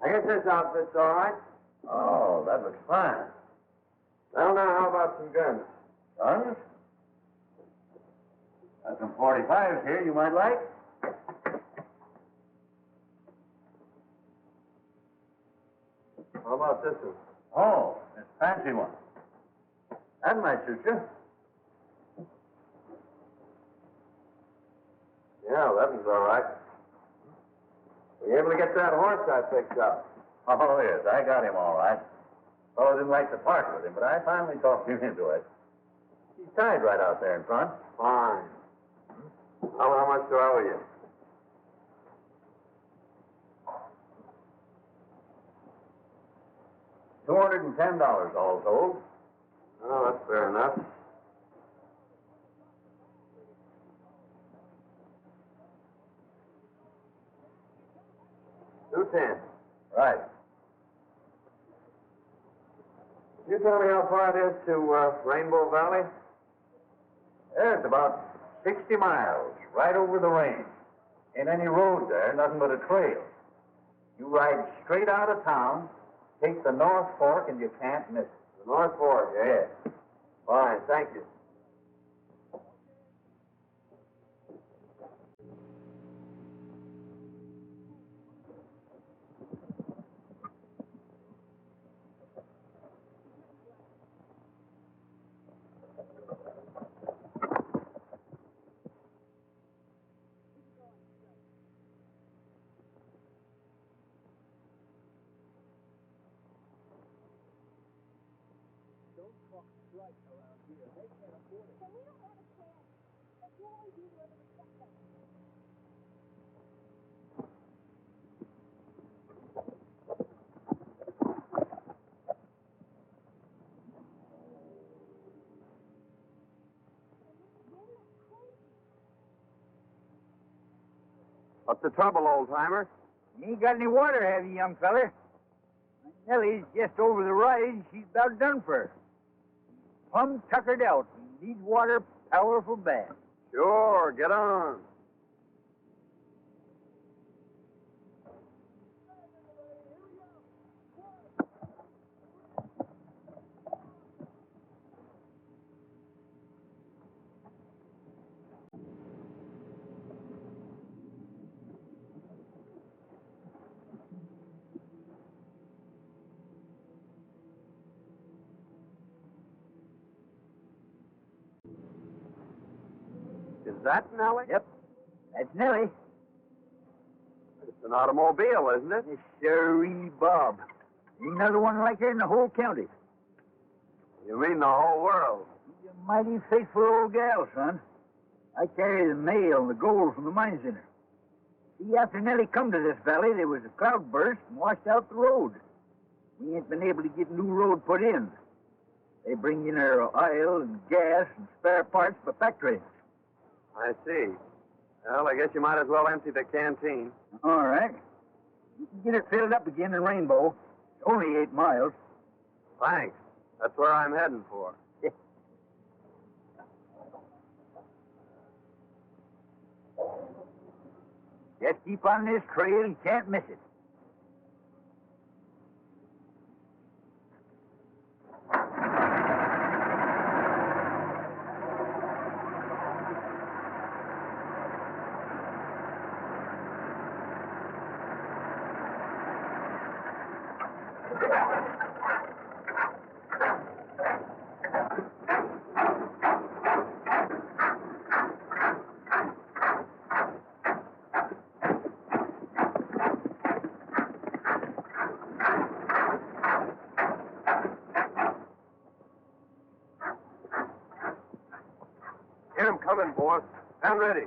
I guess this outfit's all right. Oh, that looks fine. Well, now, how about some guns? Guns? Got some 45s here you might like. How about this one? Oh, this fancy one. That might suit you. Yeah, that one's all right. Were you able to get that horse I picked up? Oh, yes, I got him all right. Fellow didn't like to part with him, but I finally talked him into it. He's tied right out there in front. Fine. Well, how much do I owe you? $210 all told. Oh, that's fair enough. $210. Right. Can you tell me how far it is to Rainbow Valley? Yeah, it's about 60 miles, right over the range. Ain't any road there, nothing but a trail. You ride straight out of town, take the North Fork, and you can't miss it. The North Fork, eh? Yeah. Fine, thank you. What's the trouble, old-timer? You ain't got any water, have you, young feller? Nellie's just over the rise. She's about done for. Plumb tuckered out. Needs water powerful bad. Sure, get on. Is that Nellie? Yep. That's Nellie. It's an automobile, isn't it? Miss Sheree Bob. Ain't another one like her in the whole county. You mean the whole world? She's a mighty faithful old gal, son. I carry the mail and the gold from the mines in her. See, after Nellie come to this valley, there was a cloud burst and washed out the road. We ain't been able to get new road put in. They bring in her oil and gas and spare parts for factories. I see. Well, I guess you might as well empty the canteen. All right. You can get it filled up again in Rainbow. It's only 8 miles. Thanks. That's where I'm heading for. Just keep on this trail. You can't miss it. coming, boss. Stand ready.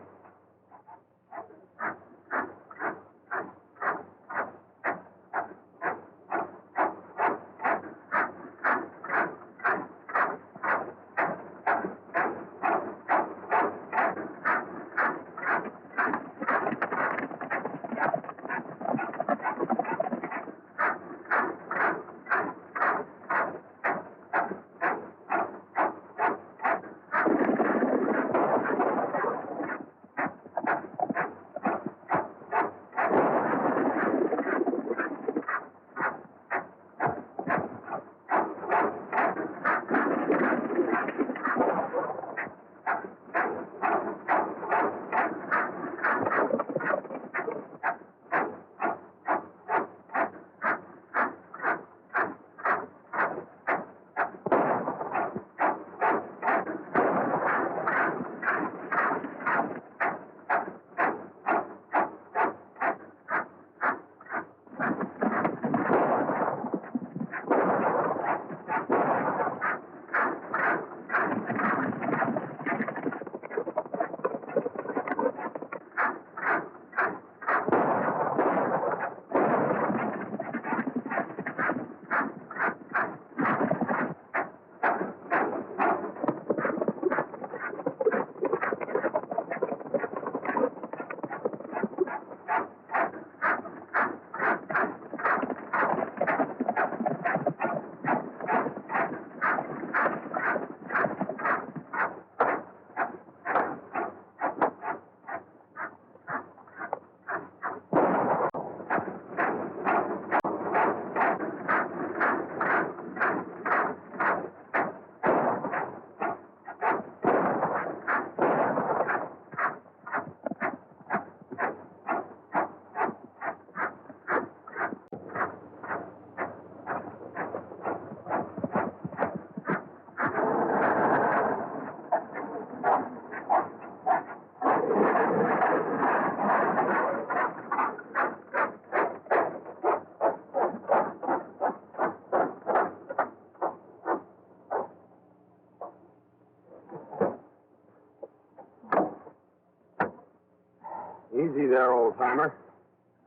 Easy there, old-timer.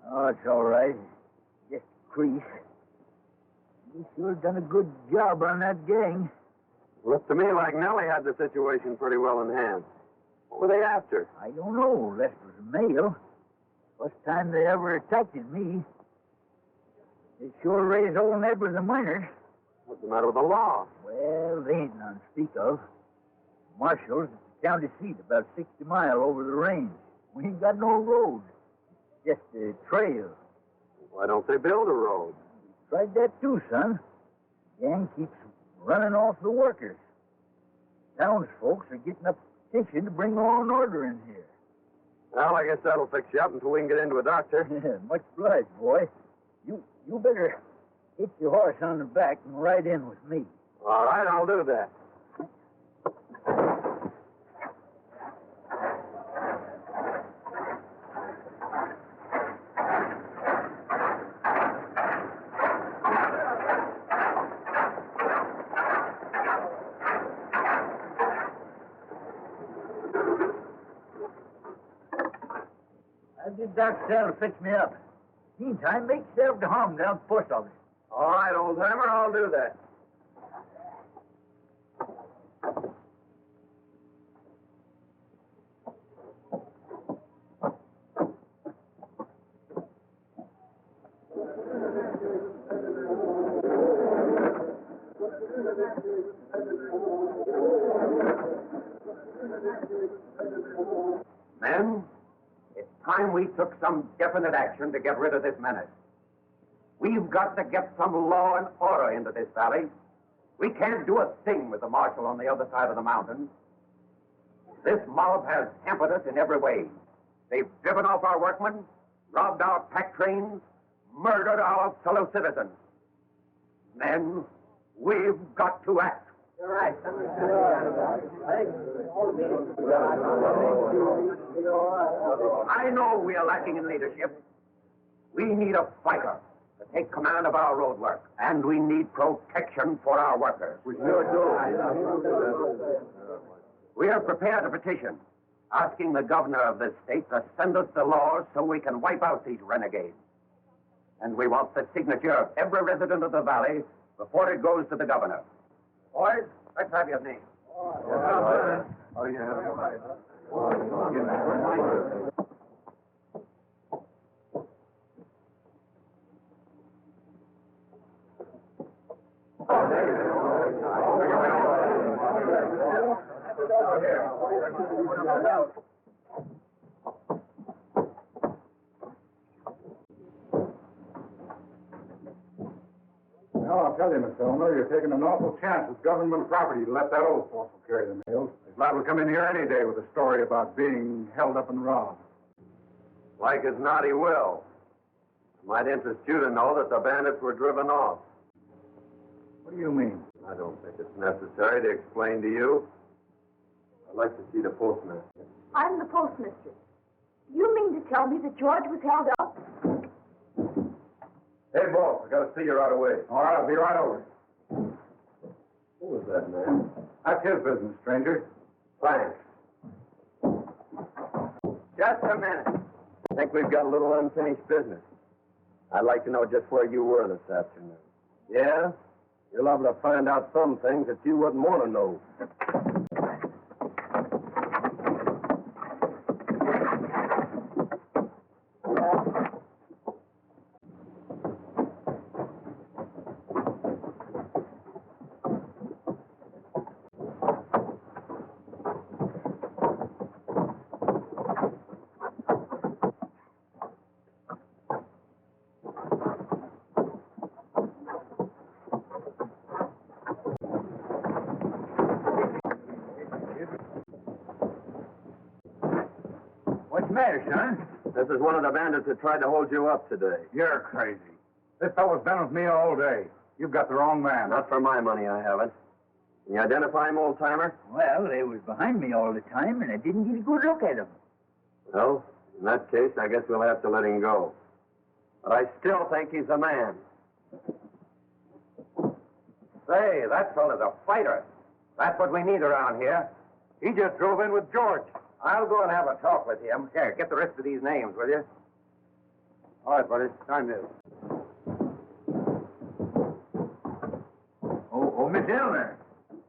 Oh, it's all right. Just a crease. You sure done a good job on that gang. Looked to me like Nellie had the situation pretty well in hand. What were they after? I don't know. That was a male. First time they ever attacked me. They sure raised old Ned with the miners. What's the matter with the law? Well, they ain't none to speak of. Marshall's at the county seat, about 60 mile over the range. We ain't got no road. Just a trail. Why don't they build a road? Tried that too, son. Gang keeps running off the workers. Townsfolk are getting up a petition to bring law and order in here. Well, I guess that'll fix you up until we can get into a doctor. Much obliged, boy. You better hit your horse on the back and ride in with me. All right, I'll do that. I'll get Doc Sal to fix me up. Meantime, make yourself to home down at the post office. All right, old-timer, I'll do that. Men, it's time we took some definite action to get rid of this menace. We've got to get some law and order into this valley. We can't do a thing with the marshal on the other side of the mountain. This mob has hampered us in every way. They've driven off our workmen, robbed our pack trains, murdered our fellow citizens. Men, we've got to act. You're right. I know we are lacking in leadership. We need a fighter to take command of our road work, and we need protection for our workers. We sure do. We are prepared to petition, asking the governor of this state to send us the laws so we can wipe out these renegades. And we want the signature of every resident of the valley before it goes to the governor. Boys, let's have your name. Well, I'll tell you, Miss Eleanor, you're taking an awful chance with government property to let that old fossil carry the mails. He's liable to come in here any day with a story about being held up and robbed. Like as not, he will. It might interest you to know that the bandits were driven off. What do you mean? I don't think it's necessary to explain to you. I'd like to see the postmaster. I'm the postmistress. You mean to tell me that George was held up? Hey, boss, I gotta see you right away. All right, I'll be right over. Who was that man? That's his business, stranger. Thanks. Just a minute. I think we've got a little unfinished business. I'd like to know just where you were this afternoon. Yeah? You're liable to find out some things that you wouldn't want to know. What's the matter, son? This is one of the bandits that tried to hold you up today. You're crazy. This fellow's been with me all day. You've got the wrong man. Not for my money, I haven't. Can you identify him, old-timer? Well, they was behind me all the time, and I didn't get a good look at them. No? In that case, I guess we'll have to let him go. But I still think he's a man. Say, that fellow's a fighter. That's what we need around here. He just drove in with George. I'll go and have a talk with him. Here, get the rest of these names, will you? All right, buddy. Time is. Oh, Miss Eleanor.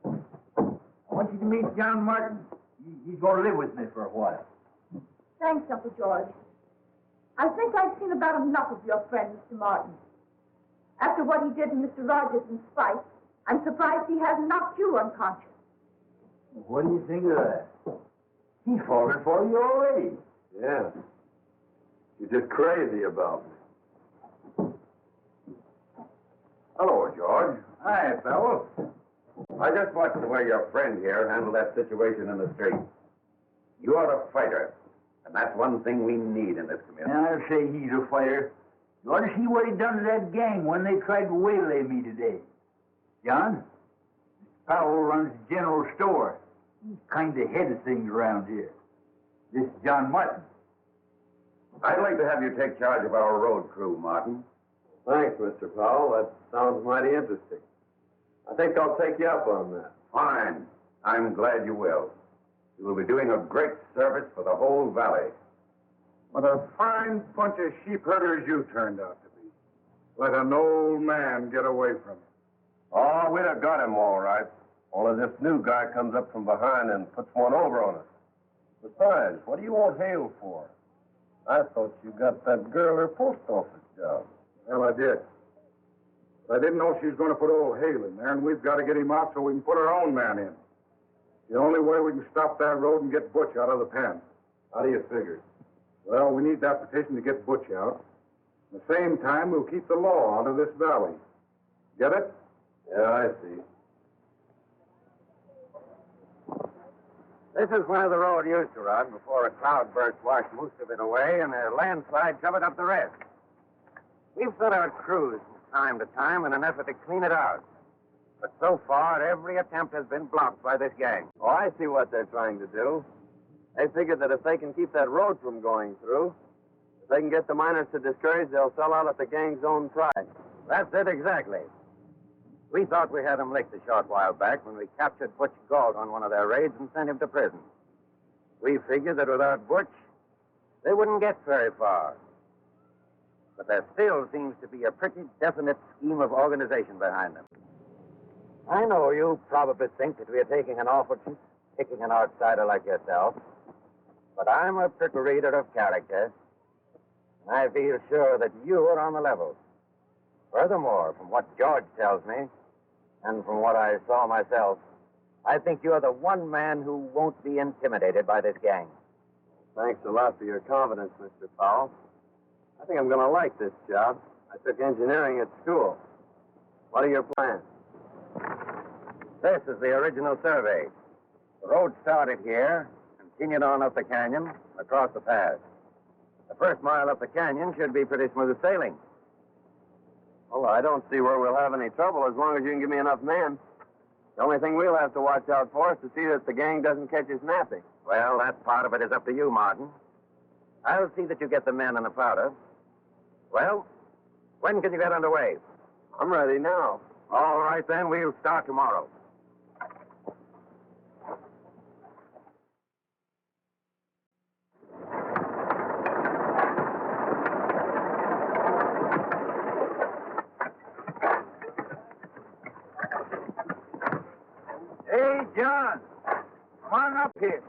I want you to meet John Martin. He's going to live with me for a while. Thanks, Uncle George. I think I've seen about enough of your friend, Mr. Martin. After what he did to Mr. Rogers in spite, I'm surprised he hasn't knocked you unconscious. What do you think of that? He's fallen for you already. Yeah. You're just crazy about me. Hello, George. Hi, fellow. I just watched the way your friend here handled that situation in the street. You're a fighter, and that's one thing we need in this community. I'll say he's a fighter. You ought to see what he done to that gang when they tried to waylay me today. John, Mr. Powell runs the general store. He's kind of head of things around here. This is John Martin. I'd like to have you take charge of our road crew, Martin. Thanks, Mr. Powell. That sounds mighty interesting. I think I'll take you up on that. Fine. I'm glad you will. You will be doing a great service for the whole valley. What a fine bunch of sheep herders you turned out to be. Let an old man get away from you. Oh, we'd have got him all right. Only this new guy comes up from behind and puts one over on us. Besides, what do you want Hale for? I thought you got that girl her post office job. Well, I did. But I didn't know she was going to put old Hale in there, and we've got to get him out so we can put our own man in. The only way we can stop that road and get Butch out of the pen. How do you figure? Well, we need that petition to get Butch out. At the same time, we'll keep the law out of this valley. Get it? Yeah, I see. This is where the road used to run before a cloudburst washed most of it away and a landslide covered up the rest. We've sent out crews from time to time in an effort to clean it out. But so far, every attempt has been blocked by this gang. Oh, I see what they're trying to do. They figure that if they can keep that road from going through, if they can get the miners to discourage, they'll sell out at the gang's own price. That's it exactly. We thought we had him licked a short while back when we captured Butch Galt on one of their raids and sent him to prison. We figured that without Butch, they wouldn't get very far. But there still seems to be a pretty definite scheme of organization behind them. I know you probably think that we are taking an awful chance picking an outsider like yourself, but I'm a pretty reader of character, and I feel sure that you are on the level. Furthermore, from what George tells me, and from what I saw myself, I think you're the one man who won't be intimidated by this gang. Thanks a lot for your confidence, Mr. Powell. I think I'm going to like this job. I took engineering at school. What are your plans? This is the original survey. The road started here, continued on up the canyon, across the pass. The first mile up the canyon should be pretty smooth sailing. Well, I don't see where we'll have any trouble as long as you can give me enough men. The only thing we'll have to watch out for is to see that the gang doesn't catch us napping. Well, that part of it is up to you, Martin. I'll see that you get the men and the powder. Well, when can you get underway? I'm ready now. All right, then. We'll start tomorrow. Hey, John, come on up here.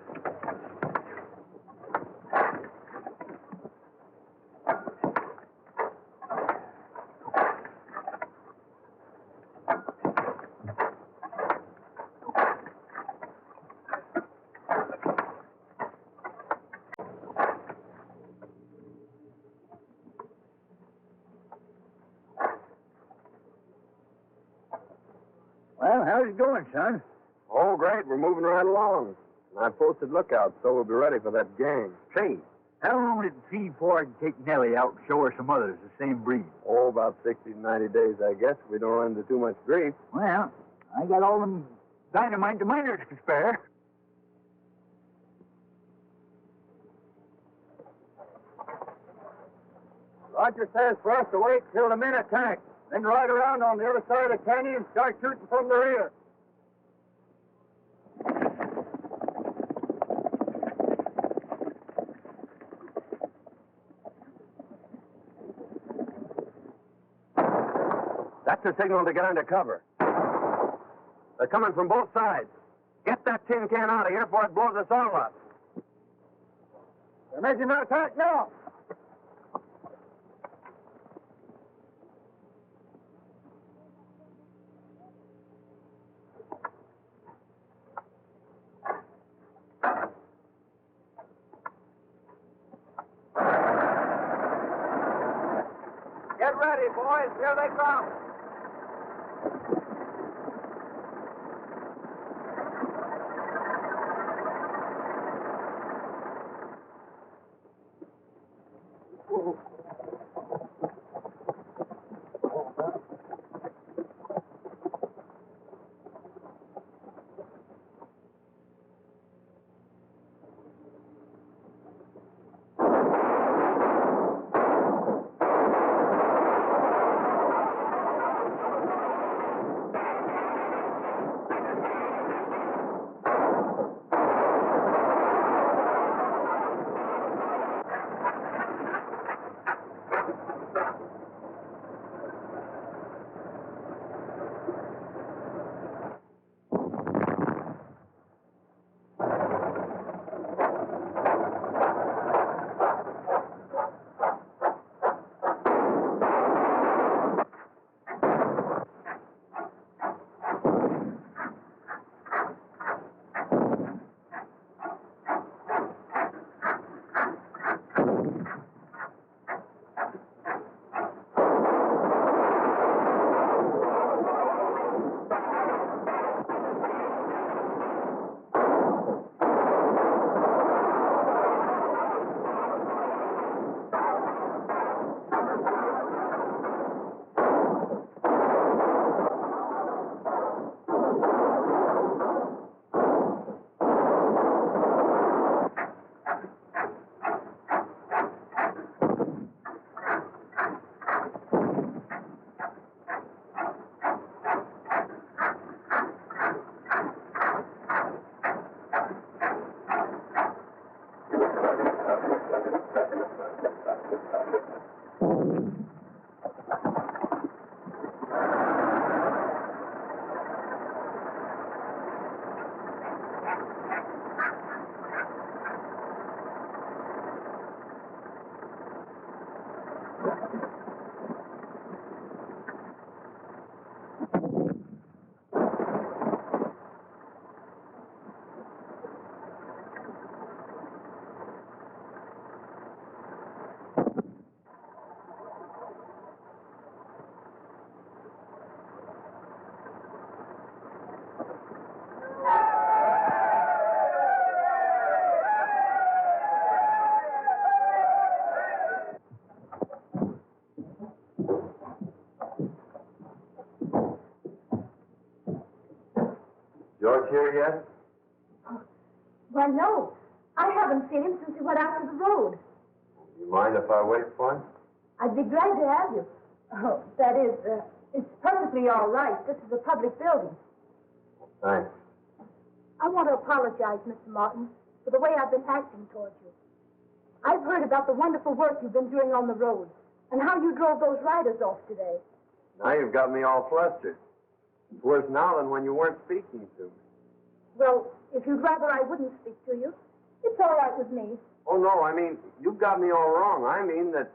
Well, how's it going, son? Oh, great. We're moving right along. And I posted lookouts, so we'll be ready for that gang. Say, how long did it feed before I can take Nellie out and show her some others the same breed? Oh, about 60 to 90 days, I guess, if we don't run into too much grief. Well, I got all them dynamite miners to spare. Roger says for us to wait till the men attack, then ride around on the other side of the canyon and start shooting from the rear. That's a signal to get under cover. They're coming from both sides. Get that tin can out of here before it blows us all up. They're making an attack now. Get ready, boys. Here they come. George here yet? Well, no. I haven't seen him since he went out to the road. You mind if I wait for him? I'd be glad to have you. Oh, that is, it's perfectly all right. This is a public building. Thanks. I want to apologize, Mr. Martin, for the way I've been acting towards you. I've heard about the wonderful work you've been doing on the road and how you drove those riders off today. Now you've got me all flustered. It's worse now than when you weren't speaking to me. Well, if you'd rather I wouldn't speak to you, it's all right with me. Oh, no, I mean, you've got me all wrong. I mean that,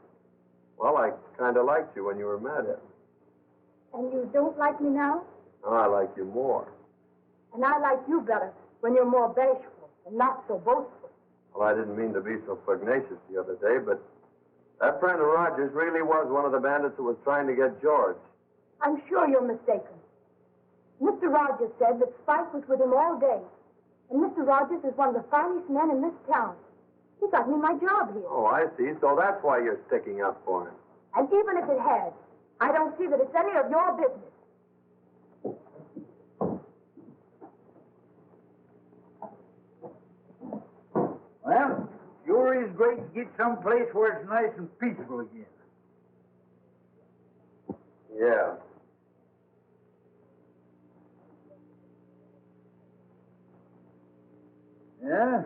well, I kind of liked you when you were mad at me. And you don't like me now? Now I like you more. And I like you better when you're more bashful and not so boastful. Well, I didn't mean to be so pugnacious the other day, but that friend of Roger's really was one of the bandits who was trying to get George. I'm sure you're mistaken. Mr. Rogers said that Spike was with him all day. And Mr. Rogers is one of the finest men in this town. He got me my job here. Oh, I see. So that's why you're sticking up for him. And even if it had, I don't see that it's any of your business. Well, sure is great to get someplace where it's nice and peaceful again. Yeah. Yeah?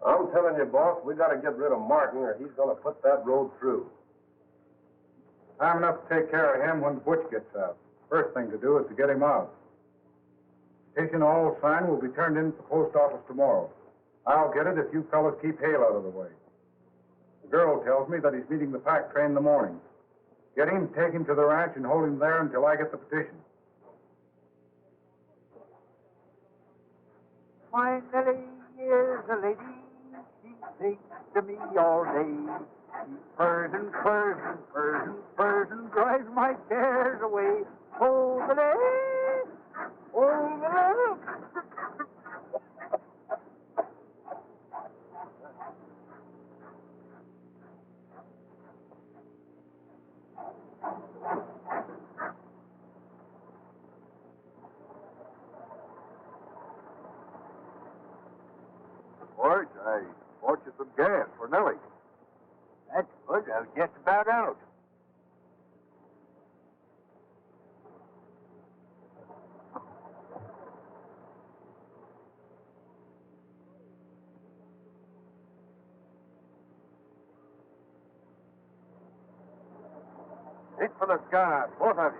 I'm telling you, boss, we got to get rid of Martin or he's going to put that road through. Time enough to take care of him when Butch gets out. First thing to do is to get him out. Petition all signed will be turned in at the post office tomorrow. I'll get it if you fellas keep Hale out of the way. The girl tells me that he's meeting the pack train in the morning. Get him, take him to the ranch, and hold him there until I get the petition. My Nellie is a lady. She sings to me all day. She purrs and purrs and purrs and purrs and drives my cares away. Oh, the day! Oh, the day! George, I bought you some gas for Nellie. That's good. I was just about out. Hit for the sky, both of you.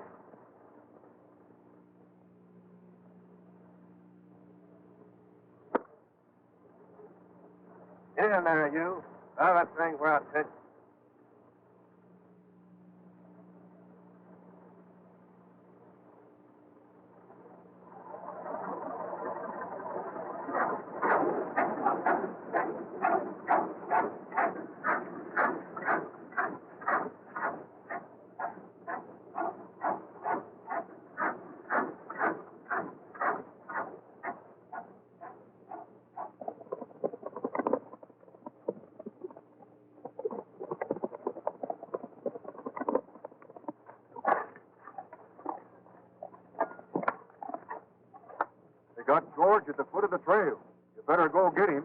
Get in there, you. Now that thing we're out, Ted. They got George at the foot of the trail. You better go get him.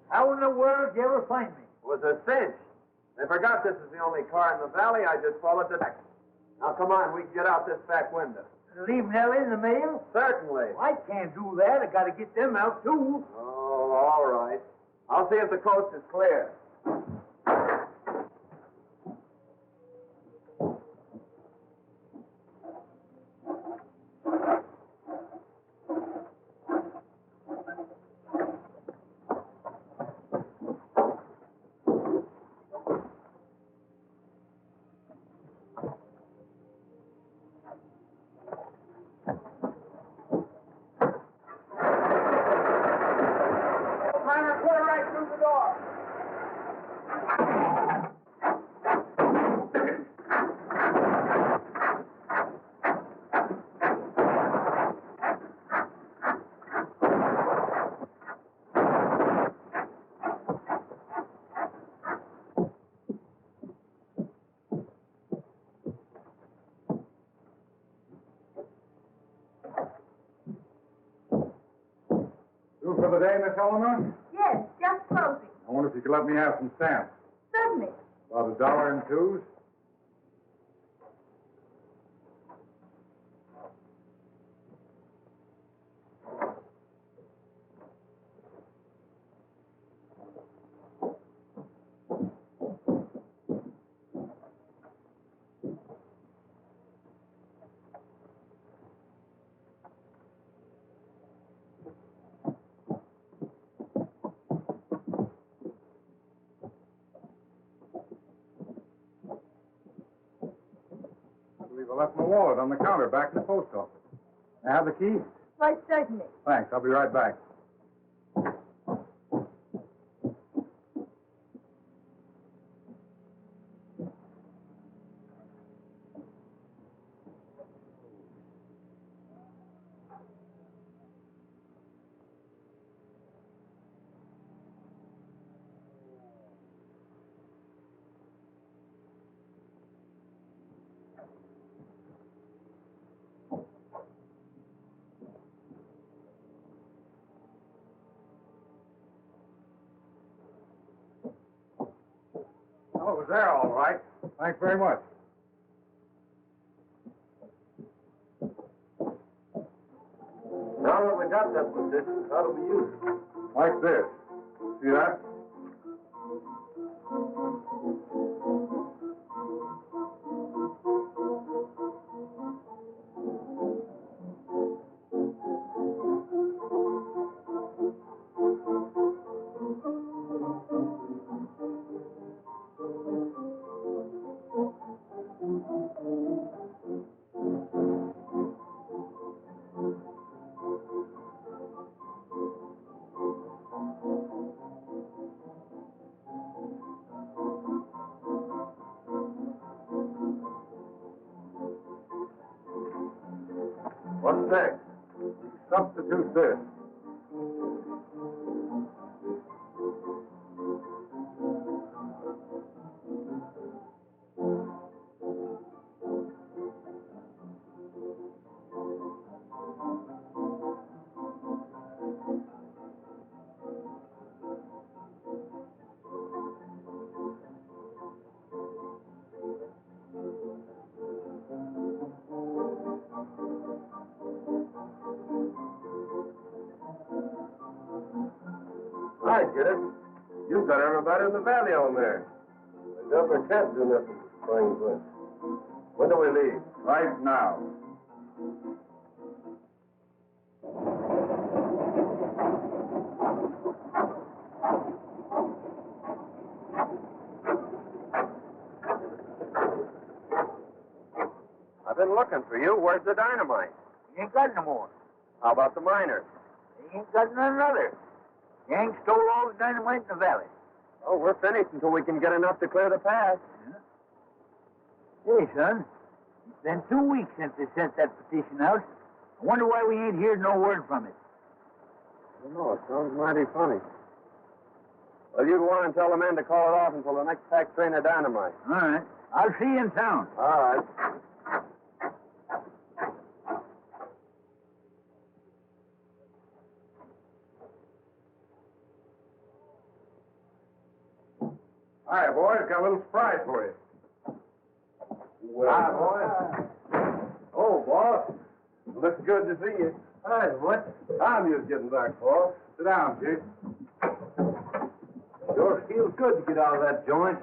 How in the world did you ever find me? It was a cinch. They forgot this is the only car in the valley. I just followed the back. Now, come on. We can get out this back window. Leave Nellie in the mail? Certainly. I can't do that. I got to get them out, too. Oh, all right. I'll see if the coast is clear. Through for the day, Miss Eleanor? Yes, just closing. I wonder if you could let me have some stamps. Certainly. About $1 in twos. I left my wallet on the counter back in the post office. May I have the key? Why, certainly. Thanks. I'll be right back. Oh, it was there, all right. Thanks very much. Now that we got that position, how do we use it? Like this. See that? What's next? Substitute this. I get it. You've got everybody in the valley on there. The governor can't do nothing to spring bush. When do we leave? Right now. I've been looking for you. Where's the dynamite? You ain't got no more. How about the miners? You ain't got none other. Yank stole all the dynamite in the valley. Oh, we're finished until we can get enough to clear the pass. Hey, son, it's been 2 weeks since they sent that petition out. I wonder why we ain't heard no word from it. I don't know. It sounds mighty funny. Well, you'd want to tell the men to call it off until the next pack train of dynamite. All right. I'll see you in town. All right. All right, boys, got a little surprise for you. Well, hi, boys. Oh, boss. Looks good to see you. Hi, what? I'm just getting back, boss. Sit down, Chief. Sure feels good to get out of that joint.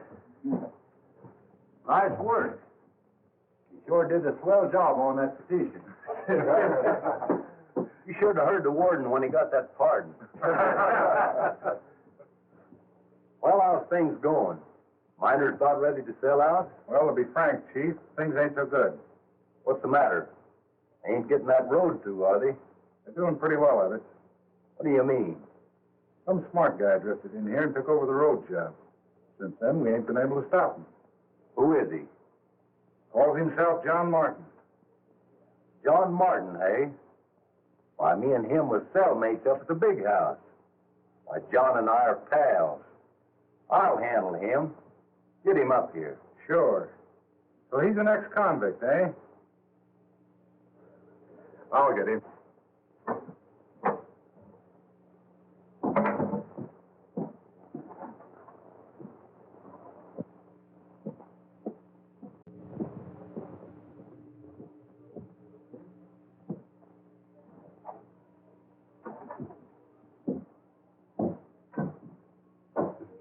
Nice work. You sure did a swell job on that petition. You should have heard the warden when he got that pardon. Well, how's things going? Miners about ready to sell out? Well, to be frank, Chief, things ain't so good. What's the matter? Ain't getting that road through, are they? They're doing pretty well at it. What do you mean? Some smart guy drifted in here and took over the road job. Since then, we ain't been able to stop him. Who is he? Calls himself John Martin. John Martin, eh? Why, me and him was cellmates up at the big house. Why, John and I are pals. I'll handle him. Get him up here. Sure. So he's an ex-convict, eh? I'll get him.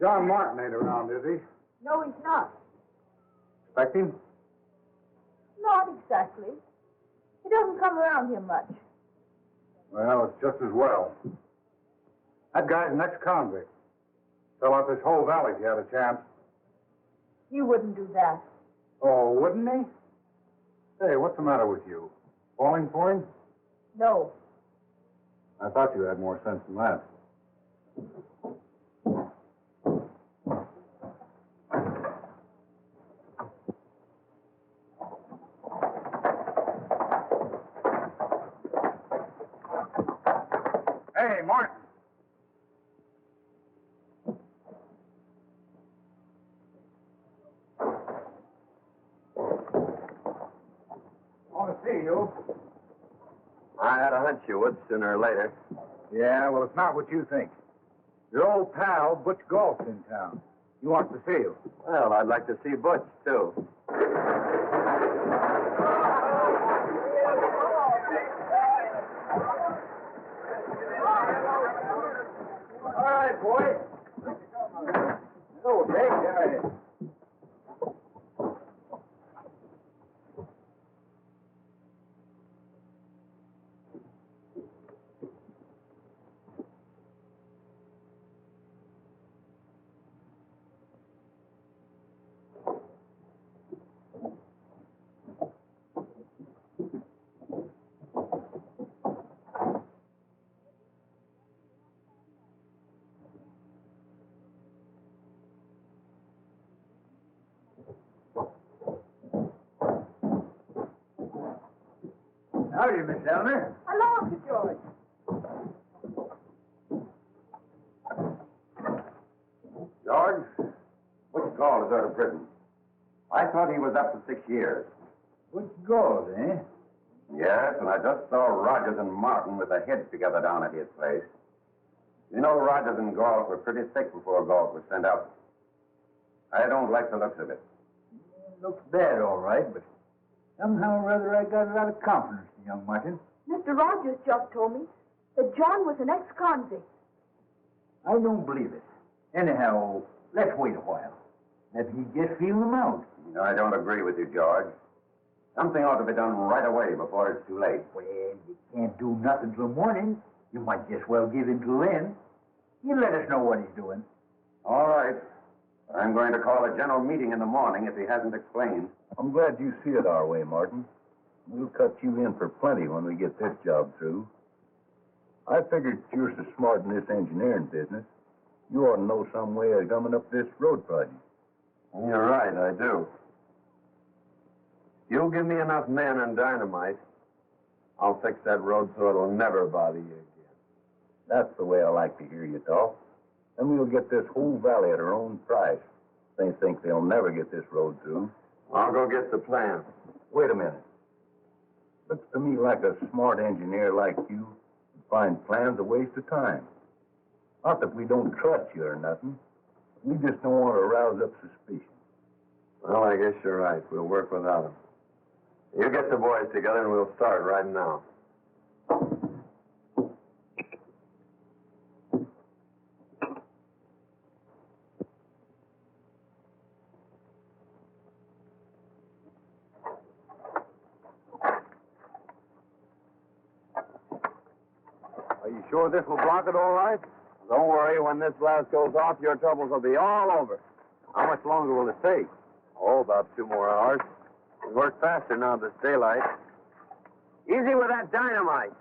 John Martin ain't around, is he? No, he's not. Expect him? Not exactly. He doesn't come around here much. Well, it's just as well. That guy's an ex-convict. Sell out this whole valley if you had a chance. He wouldn't do that. Oh, wouldn't he? Hey, what's the matter with you? Falling for him? No. I thought you had more sense than that. Hey, Martin. Want to see you. I had a hunch you would sooner or later. Yeah, well, it's not what you think. Your old pal, Butch Golf's in town. He wants to see you. Well, I'd like to see Butch, too. All right, boy. Oh, Jake, there it is. Howdy, Miss Elmer. Hello, Uncle George. George, Butch Gall is out of prison. I thought he was up for 6 years. Butch Gold, eh? Yes, and I just saw Rogers and Martin with their heads together down at his place. You know, Rogers and Galt were pretty thick before Galt was sent out. I don't like the looks of it. Looks bad, all right, but somehow or other I got a lot of confidence in young Martin. Mr. Rogers just told me that John was an ex-convict. I don't believe it. Anyhow, let's wait a while. Let me just feel them out. No, I don't agree with you, George. Something ought to be done right away before it's too late. Well, you can't do nothing till morning. You might just well give in till then. You let us know what he's doing. All right. I'm going to call a general meeting in the morning if he hasn't explained. I'm glad you see it our way, Martin. We'll cut you in for plenty when we get this job through. I figured you're so smart in this engineering business, you ought to know some way of gumming up this road project. You're right, I do. You'll give me enough men and dynamite, I'll fix that road so it'll never bother you again. That's the way I like to hear you talk. Then we'll get this whole valley at our own price. They think they'll never get this road through. I'll go get the plan. Wait a minute. Looks to me like a smart engineer like you would find plans a waste of time. Not that we don't trust you or nothing. We just don't want to rouse up suspicion. Well, I guess you're right. We'll work without them. You get the boys together and we'll start right now. Are you sure this will block it all right? Don't worry. When this blast goes off, your troubles will be all over. How much longer will it take? Oh, about 2 more hours. We work faster now this daylight. Easy with that dynamite.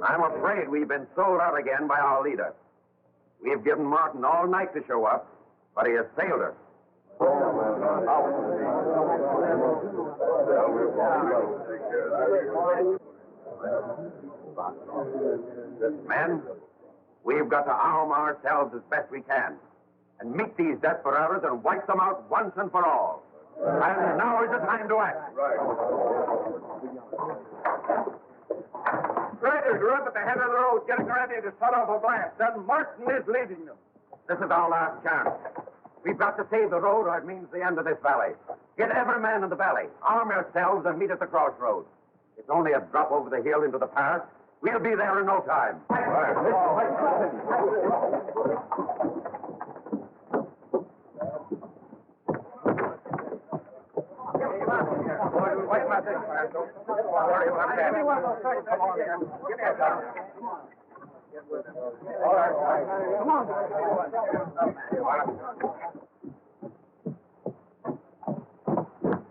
I'm afraid we've been sold out again by our leader. We've given Martin all night to show up, but he has failed us. Men, we've got to arm ourselves as best we can and meet these desperados and wipe them out once and for all. And now is the time to act. Riders are up at the head of the road getting ready to set off a blast, and Martin is leading them. This is our last chance. We've got to save the road or it means the end of this valley. Get every man in the valley. Arm yourselves and meet at the crossroads. It's only a drop over the hill into the pass. We'll be there in no time.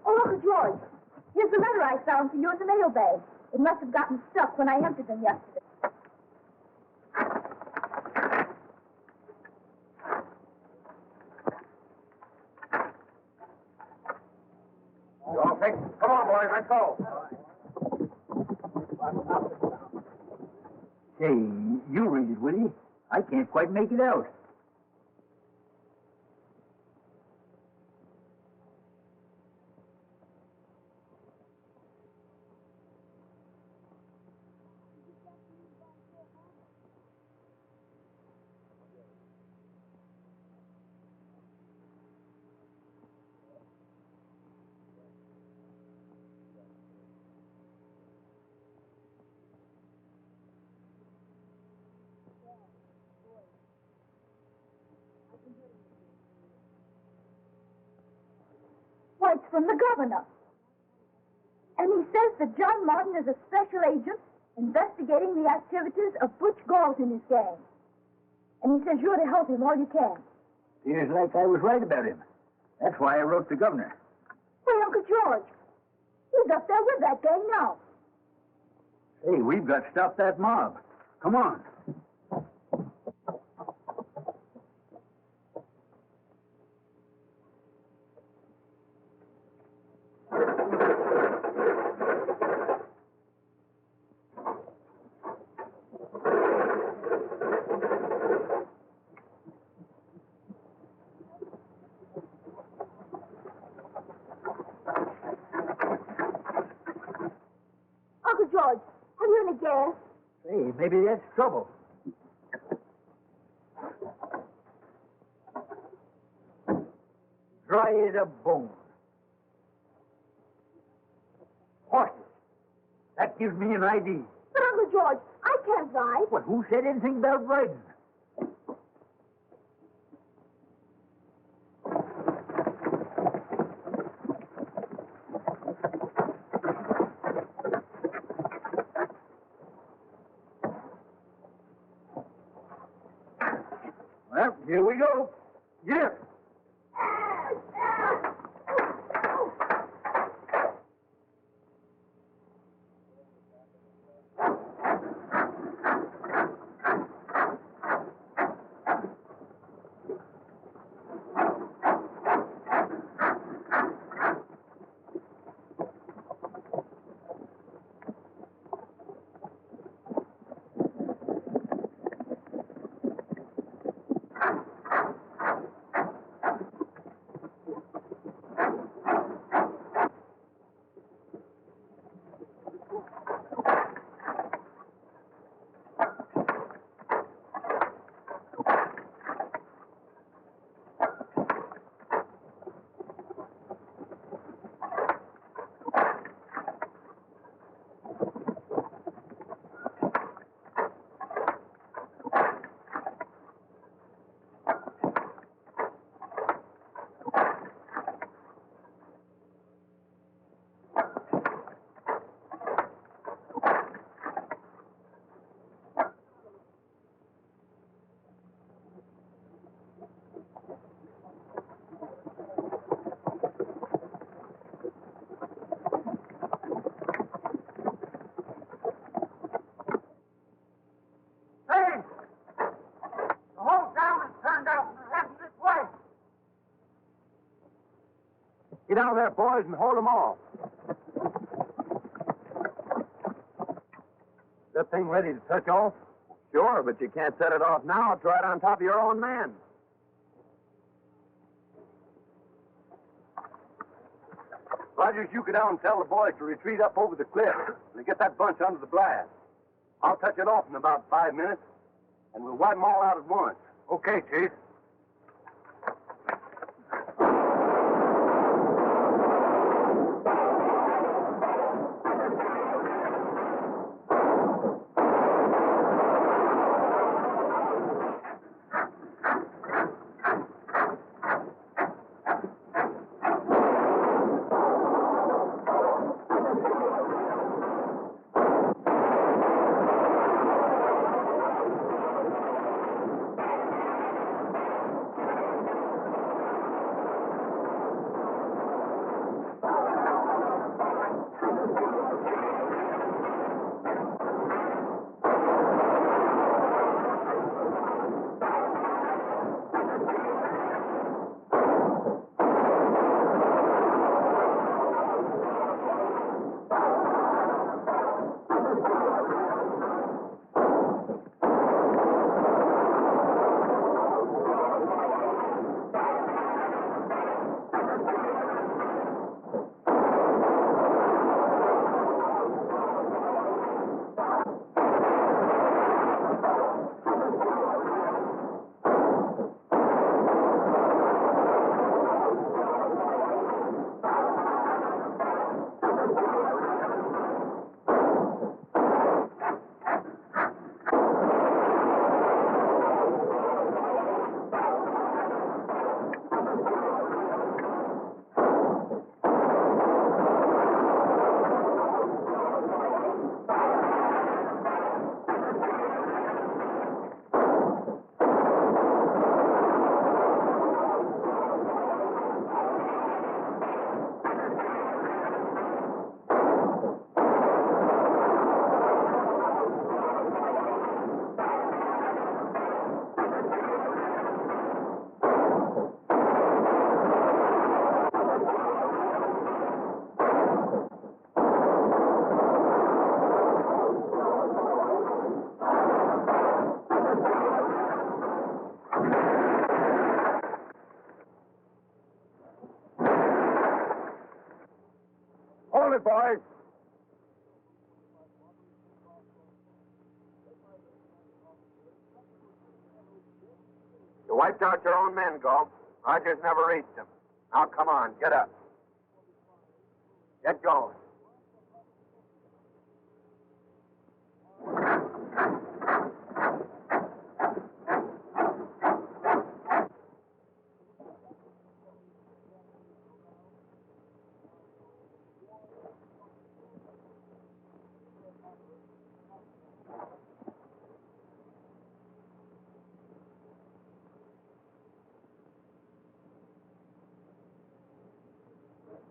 Oh, Uncle George, here's the letter I found for you in the mail bag. It must have gotten stuck when I emptied them yesterday. You all fixed? Come on, boys, let's go. Say, you read it, will you? I can't quite make it out. Why, it's from the governor. And he says that John Martin is a special agent investigating the activities of Butch Galt and his gang. And he says you're to help him all you can. Seems like I was right about him. That's why I wrote the governor. Why, Uncle George, he's up there with that gang now. Hey, we've got to stop that mob. Come on. Uncle George, have you any gas? Hey, maybe that's trouble. Dry as a bone. Horses. That gives me an idea. But, Uncle George, I can't ride. Well, who said anything about riding? Well, here we go. Get up. Get out there, boys, and hold them off. That thing ready to touch off? Sure, but you can't set it off now. It's right on top of your own man. Rogers, you go down and tell the boys to retreat up over the cliff and get that bunch under the blast. I'll touch it off in about 5 minutes, and we'll wipe them all out at once. Okay, Chief. Hold it, boys. You wiped out your own men, Gulf. Rogers never reached them. Now, come on, get up. Get going.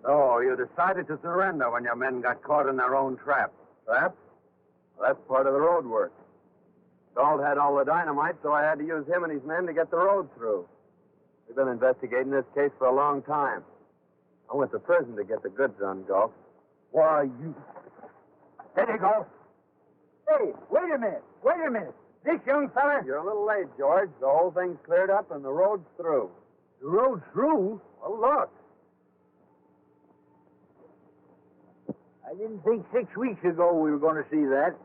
So, you decided to surrender when your men got caught in their own trap. Trap? Well, that's part of the road work. Galt had all the dynamite, so I had to use him and his men to get the road through. We've been investigating this case for a long time. I went to prison to get the goods on Galt. Why, you... Steady, Gulf. Hey, wait a minute. This young fella... You're a little late, George. The whole thing's cleared up and the road's through. The road's through? Well, look. I didn't think 6 weeks ago we were going to see that.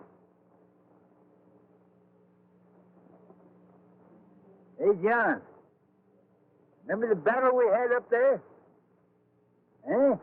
Hey, John. Remember the battle we had up there? Eh?